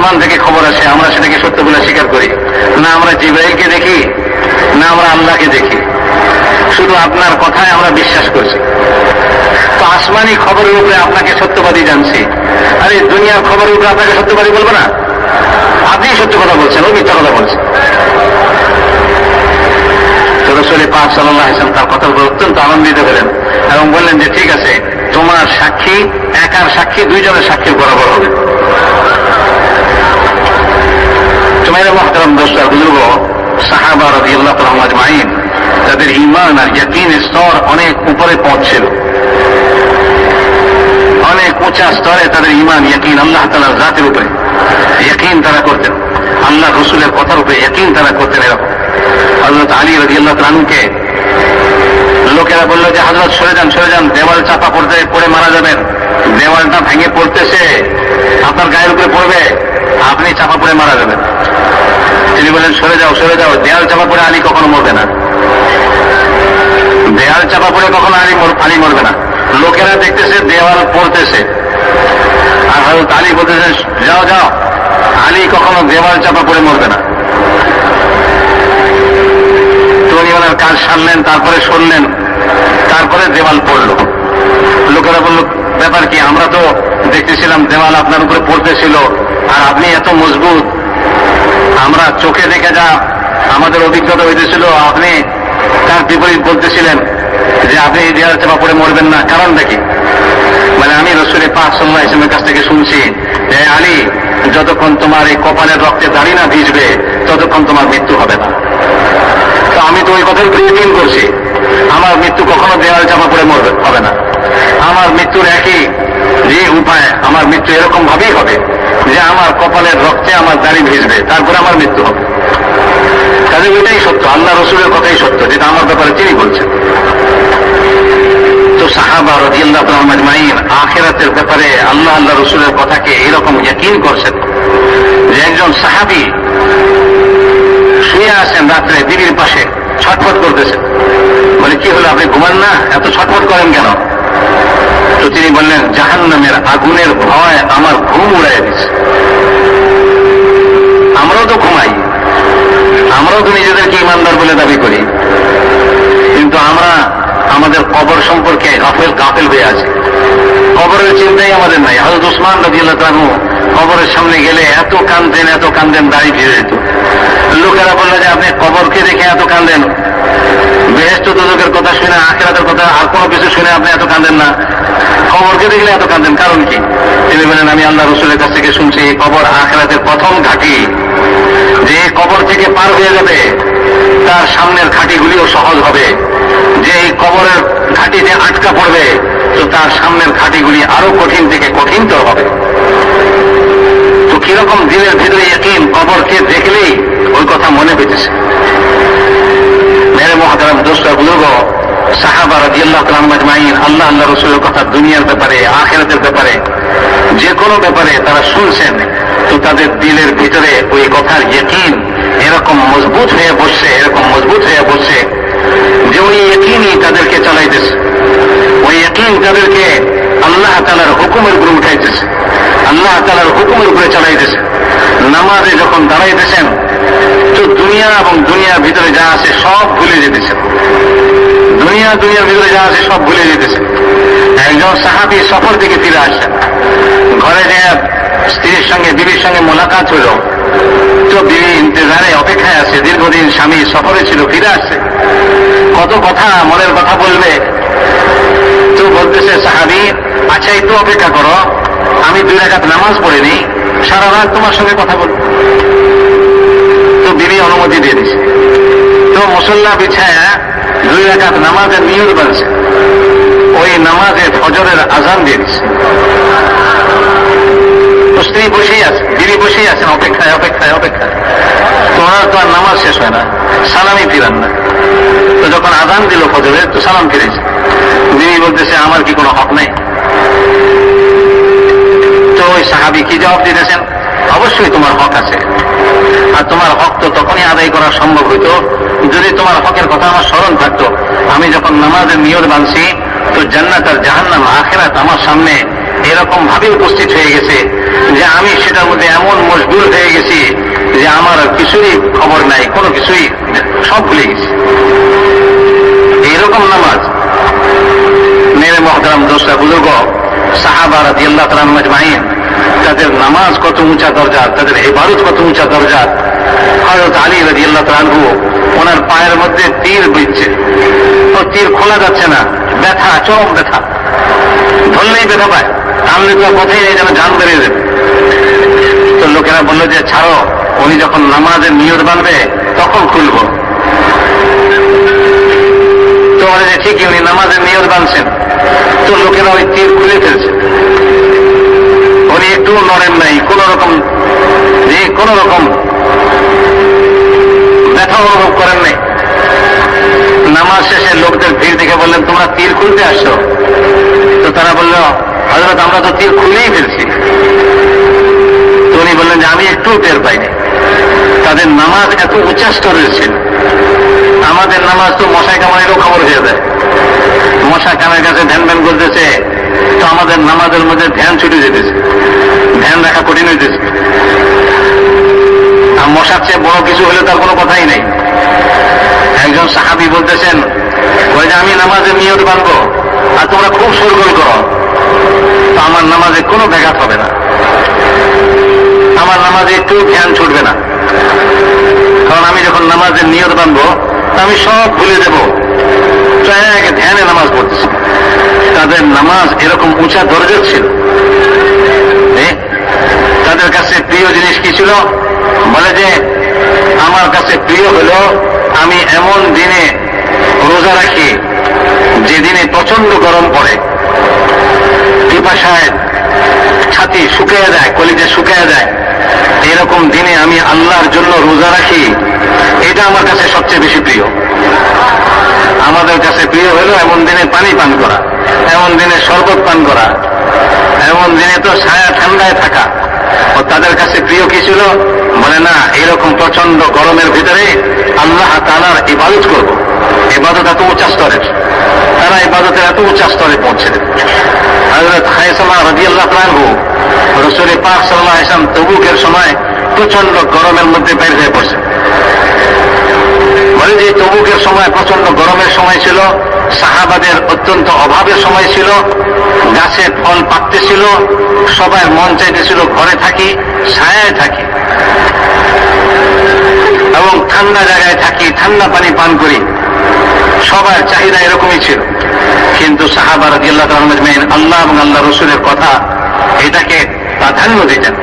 আসমান থেকে খবর আসে, আমরা সেটাকে সত্য বলে স্বীকার করি না? আমরা জিবরাইলকে দেখি না আমরা আল্লাহকে দেখি? শুধু আপনার কথায় আমরা বিশ্বাস করছি। তো আসমানি খবরের উপরে আপনাকে সত্যবাদী জানছি, আর এই দুনিয়ার খবরের উপরে আপনাকে সত্যবাদী বলবো না? আপনি সত্য কথা বলছেন, ও মিথ্যা কথা বলছেন। তো রাসূল পাক সাল্লাল্লাহু আলাইহি ওয়াসাল্লাম তার কথার উপর অত্যন্ত আনন্দিত হলেন এবং বললেন যে ঠিক আছে, তোমার সাক্ষী একার সাক্ষী দুইজনের সাক্ষীর বরাবর হবে। তোমার মুহতারাম দোস্ত বুজুর্গ, সাহাবা রাদিয়াল্লাহু তাআলা আজমাইন তাদের ঈমান আর ইয়াকিনের স্তর অনেক উপরে পৌঁছেছিল, অনেক উঁচা স্তরে তাদের ঈমান ইয়াকিন আল্লাহ তাআলার জাতের উপরে ইয়াকিন তারা করতেন, আল্লাহ রাসূলের কথার উপরে ইয়াকিন তারা করতেন। এরকম হযরত আলী রাদিয়াল্লাহু তাআলা আনহুকে লোকেরা বললো যে হযরত সরে যান, সরে যান, দেওয়াল চাপা পড়ে মারা যাবেন, দেওয়ালটা ভেঙে পড়তেছে, আপনার গায়ের উপরে পড়বে, আপনি চাপা পড়ে মারা যাবেন। তিনি বলেন সরে যাও, সরে যাও, দেয়াল চাপা পড়ে আলী কখনো মরবে না, দেয়াল চাপা পড়ে কখনো আলী মরবে না। লোকেরা দেখতেছে দেওয়াল পড়তেছে, আর হযরত আলী বলতেছেন যাও যাও, আলী কখনো দেওয়াল চাপা পড়ে মরবে না। তো উনি ওনার কাজ সারলেন, তারপরে সরলেন, তারপরে দেওয়াল পড়ল। লোকেরা বলল ব্যাপার কি, আমরা তো দেখতেছিলাম দেওয়াল আপনার উপরে পড়তেছিল আর আপনি এত মজবুত, আমরা চোখে দেখে যা আমাদের অভিজ্ঞতা হইতেছিল, আপনি তার বিপরীত বলতেছিলেন যে আপনি এই দেওয়াল চাপা পড়ে মরবেন না, কারণটা কি? মানে আমি রাসূল পাক সাল্লাল্লাহু আলাইহি ওয়াসাল্লামের কাছ থেকে শুনছি যে আলী, যতক্ষণ তোমার এই কপালের রক্তে দাড়ি না ভিজবে ততক্ষণ তোমার মৃত্যু হবে না। তো আমি তো ওই কথার প্রিয়দিন করছি, আমার মৃত্যু কখনো দেওয়াল চাপা পড়ে হবে না। আমার মৃত্যুর একই যে উপায়, আমার মৃত্যু এরকম ভাবেই হবে যে আমার কপালের রক্তে আমার দাড়ি ভিজবে, তারপরে আমার মৃত্যু হবে। তাদের ওইটাই সত্য, আল্লাহ রাসূলের কথাই সত্য, যেটা আমার ব্যাপারে তিনি বলছেন। তো সাহাবা রাদিয়াল্লাহু তাআলা আজমাইন আখিরাতের ব্যাপারে আল্লাহ রাসূলের কথাকে এরকম ইয়াকিন করছেন যে একজন সাহাবী শুয়ে আছেন রাত্রে বিবির পাশে, ছটফট করতেছেন। বলে কি হলো, আপনি ঘুমান না, এত ছটফট করেন কেন? তো তিনি বললেন জাহান্নামের আগুনের ভয় আমার ঘুম উড়াই দিচ্ছে। আমরাও তো ঘুমাই, আমরাও তো নিজেদেরকে ইমানদার বলে দাবি করি, কিন্তু আমরা আমাদের কবর সম্পর্কে গাফেল হয়ে আছি। কবরের চিন্তাই আমাদের নাই। হযরত উসমান রাদিয়াল্লাহু তাআলা কবরের সামনে গেলে এত কান্দেন দাড়ি ভিজে যেত। লোকেরা বলল যে আপনি কবরকে দেখে এত কান্দেন, বেহেশত দোজখের কথা শুনে, আখিরাতের কথা আর কোনো কিছু শুনে আপনি এত কান্দেন না, কবরকে দেখলে এত কান্দেন, কারণ কি? তিনি বলেন আমি আল্লাহ রাসূলের কাছ থেকে শুনছি কবর আখিরাতের প্রথম ঘাঁটি, যে কবর থেকে পার হয়ে যাবে তার সামনের ঘাঁটিগুলিও সহজ হবে, যে এই কবরের ঘাঁটিতে আটকা পড়বে তো তার সামনের ঘাঁটিগুলি আরো কঠিন থেকে কঠিনতর হবে। তো কিরকম দিনের ভিতরে ইয়াকিন, কবরকে দেখলেই ওই কথা মনে হইতেছে। মেরে মুহতারাম দোস্ত বুজুর্গ, সাহাবা রাদিয়াল্লাহু তাআলা আজমাইন আল্লাহ রাসূলের কথা দুনিয়ার ব্যাপারে, আখিরাতের ব্যাপারে, যে কোনো ব্যাপারে তারা শুনছেন, তো তাদের দিলের ভিতরে ওই কথার ইয়াকিন এরকম মজবুত হয়ে বসছে যে ওই ইয়াকিনই তাদেরকে চালাইতেছে, ওই ইয়াকিন তাদেরকে আল্লাহ তাআলার হুকুমের উপরে উঠাইতেছে, আল্লাহ তাআলার হুকুমের উপরে চালাইতেছে। নামাজে যখন দাঁড়াইতেছেন তো দুনিয়া এবং দুনিয়ার ভিতরে যা আছে সব ভুলে যেতেছেন, দুনিয়ার ভিতরে যা আছে সব ভুলে যেতেছেন। একজন সাহাবী সফর থেকে ফিরে আসছেন, ঘরে যে স্ত্রীর সঙ্গে বিবির সঙ্গে মোলাকাত হল, তো বিবি ইন্তজারে অপেক্ষায় আছে, দীর্ঘদিন স্বামী সফরে ছিল, ফিরে আসছে, কত কথা মনের কথা বলবে। তো বলতেছে সাহাবী, আচ্ছা একটু অপেক্ষা করো, আমি 2 রাকাত নামাজ পড়ে নিই, সারা রাত তোমার সঙ্গে কথা বলবো। তো বিবি অনুমতি দিয়ে দিছে। তো মুসল্লা বিছায়া 2 রাকাত নামাজের নিয়ত বানছে, ওই নামাজে ফজরের আজান দিয়ে দিছে। তো স্ত্রী বসেই আছে, বিবি বসেই আছেন অপেক্ষায়। তোমার তো আর নামাজ শেষ হয় না, সালামই ফিরান না। তো যখন আজান দিল ফজরে, তো সালাম ফিরেছে। বিবি বলতেছে আমার কি কোনো হক নাই? তো ওই সাহাবী কি জবাব দিতেছেন? অবশ্যই তোমার হক আছে, আর তোমার হক তো তখনই আদায় করা সম্ভব হইতো যদি তোমার হকের কথা আমার স্মরণ থাকতো। আমি যখন নামাজের নিয়ত বানছি, তো জান্নাত আর জাহান্নাম, আখিরাত আমার সামনে এরকম ভাবে উপস্থিত হয়ে গেছে যে আমি সেটার মধ্যে এমন মশগুল কোনো কিছুই সব ভুলে গেছি। এইরকম নামাজ মেরে মহতারাম দোসরা বুজুর্গ সাহাবা রাদিয়াল্লাহু তাআলা আজমাইন, তাদের নামাজ কত উঁচা দরজা, তাদের ইবাদত কত উঁচা দরজা। হযরত আলী রাদিয়াল্লাহু তাআলা আনহু, ওনার পায়ের মধ্যে তীর বিচ্ছে, তো তীর খোলা যাচ্ছে না, ব্যথা, চরম ব্যথা, ধরলেই ব্যথা পায়, টানলে তো পথেই নেই, যেন জান বেরিয়ে দেবে। তো লোকেরা বললো যে ছাড়ো, উনি যখন নামাজের নিয়ত বাঁধবে তখন খুলবো। তো বলে যে ঠিকই, উনি নামাজের নিয়ত বাঁধছেন, তো লোকেরা ওই তীর খুলে ফেলছে। উনি একটু নড়েন নাই, কোন রকম ব্যথা অনুভব করেন নাই। নামাজ শেষে লোকদের ভিড় দেখে বললেন, তোমরা তীর খুলতে আসছো? তো তারা বলল, হযরত আমরা তো তীর খুলেই ফেলছি। তো উনি বললেন যে আমি একটু টের পাইনি। তাদের নামাজ এত উচ্চ স্তরের ছিল। আমাদের নামাজ তো মশায় কামারেরও খবর হয়ে যায়, মশা কানের কাছে ধ্যান ধ্যান করতেছে, তো আমাদের নামাজের মধ্যে ধ্যান ছুটে যেতেছে, ধ্যান রাখা কঠিন হইতেছে। আর মশার চেয়ে বড় কিছু হলে তার কোনো কথাই নেই। একজন সাহাবী বলতেছেন, ওই যে আমি নামাজের নিয়ত বাঁধবো আর তোমরা খুব শোরগোল করো, তো আমার নামাজে কোনো ব্যাঘাত হবে না, আমার নামাজে একটু ধ্যান ছুটবে না। কারণ আমি যখন নামাজের নিয়ত বাঁধবো আমি সব ভুলে দেব, ধ্যানে নামাজ পড়তেছি। তাদের নামাজ এরকম উঁচা দরজার ছিল। তাদের কাছে প্রিয় জিনিস কি ছিল? বলে যে আমার কাছে প্রিয় হলো আমি এমন দিনে রোজা রাখি যেদিনে প্রচন্ড গরম পড়ে, পিপাসায় ছাতি শুকিয়ে যায়, কলিজা শুকিয়ে যায়, এরকম দিনে আমি আল্লাহর জন্য রোজা রাখি, এটা আমার কাছে সবচেয়ে বেশি প্রিয়। আমাদের কাছে প্রিয় হলো এমন দিনে পানি পান করা, এমন দিনে শরবত পান করা, এমন দিনে তো ছায়া ঠান্ডায় থাকা। ও তাদের কাছে প্রিয় কি ছিল? বলে না, এরকম প্রচন্ড গরমের ভিতরে আল্লাহ তাআলার ইবাদত করব। ইবাদত এত উচ্চ স্তরের, তারা ইবাদতের এত উচ্চ স্তরে পৌঁছে দেবে। হযরত খায়সামা রাদিয়াল্লাহু তাআলা আনহু, রাসূল পাক সাল্লাল্লাহু আলাইহি ওয়াসাল্লাম তবুকের সময় প্রচন্ড গরমের মধ্যে বের হয়ে পড়ছে। বলে যে তবুকের সময় প্রচন্ড গরমের সময় ছিল, সাহাবাদের অত্যন্ত অভাবের সময় ছিল, গাছে ফল পাকতেছিল, সবাই মন চাইতেছিল ঘরে থাকি, ছায়ায় থাকি এবং ঠান্ডা জায়গায় থাকি, ঠান্ডা পানি পান করি, সবার চাহিদা এরকমই ছিল। কিন্তু সাহাবা রাদিয়াল্লাহু তাআলা আজমাইন আল্লাহ এবং আল্লাহ রাসূলের কথা এটাকে প্রাধান্য দিতেন।